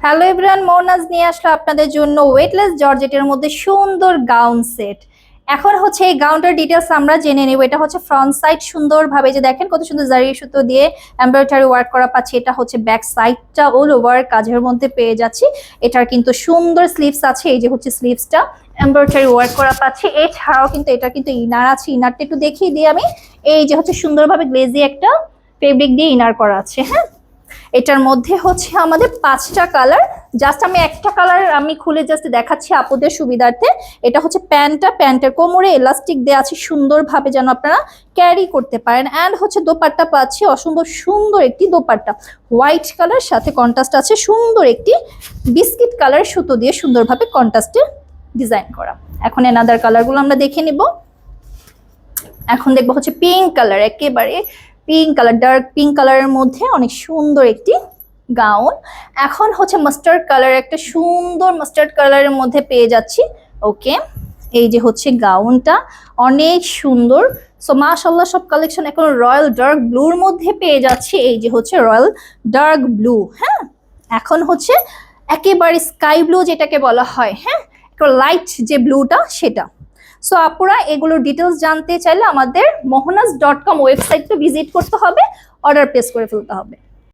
Hello everyone, মোনাজ নিয়ে আসলো আপনাদের জন্য ওয়েটলেস জর্জেটের মধ্যে সুন্দর গাউন সেট। এখন হচ্ছে এই গাউনটার ডিটেলস আমরা জেনে নেব। এটা হচ্ছে ফ্রন্ট সাইড সুন্দরভাবে, যে দেখেন কত সুন্দর জারি সুতো দিয়ে এমব্রয়ডারি ওয়ার্ক করা পাচ্ছি। এটা হচ্ছে ব্যাক সাইডটা অল ওভার কাজের মধ্যে পেয়ে যাচ্ছি। এটার কিন্তু সুন্দর স্লিভস আছে, এই যে হচ্ছে স্লিভসটা এমব্রয়ডারি ওয়ার্ক করা পাচ্ছি। এছাড়াও কিন্তু এটা কিন্তু ইনার আছে, ইনারটা একটু দেখিয়ে দিই আমি। এই যে হচ্ছে সুন্দরভাবে গ্লেজি একটা ফেব্রিক দিয়ে ইনার করা আছে। হ্যাঁ, এটার মধ্যে হচ্ছে আমাদের 5টা কালার। জাস্ট আমি একটা কালার আমি খুলে জাস্ট দেখাচ্ছি আপুদের সুবিধার্থে। এটা হচ্ছে প্যান্টের কোমরে এলাস্টিক দেওয়া আছে সুন্দরভাবে, যেন আপনারা ক্যারি করতে পারেন। অ্যান্ড হচ্ছে দোপাট্টা পাচ্ছি, অসম্ভব সুন্দর একটি দোপাট্টা, হোয়াইট কালার সাথে কন্ট্রাস্ট আছে সুন্দর একটি বিস্কিট কালার সুতো দিয়ে সুন্দরভাবে কন্ট্রাস্টে ডিজাইন করা। এখন এনাদার কালারগুলো আমরা দেখে নিব। এখন দেখবো হচ্ছে পিঙ্ক কালার, একেবারে পিঙ্ক কালার, ডার্ক পিঙ্ক কালারের মধ্যে অনেক সুন্দর একটি গাউন। এখন হচ্ছে মাস্টার্ড কালার, একটা সুন্দর মাস্টার্ড কালারের মধ্যে পেয়ে যাচ্ছি। ওকে, এই যে হচ্ছে গাউনটা অনেক সুন্দর। সো মাশাআল্লাহ, সব কালেকশন এখন রয়্যাল ডার্ক ব্লুর মধ্যে পেয়ে যাচ্ছি। এই যে হচ্ছে রয়্যাল ডার্ক ব্লু। হ্যাঁ, এখন হচ্ছে একেবারে স্কাই ব্লু যেটাকে বলা হয়। হ্যাঁ, লাইট যে ব্লুটা সেটা। সো আপুরা এগুলোর ডিটেলস জানতে চাইলে আমাদের mohnaz.com ওয়েবসাইটটা ভিজিট করতে হবে, অর্ডার প্লেস করে ফেলতে হবে।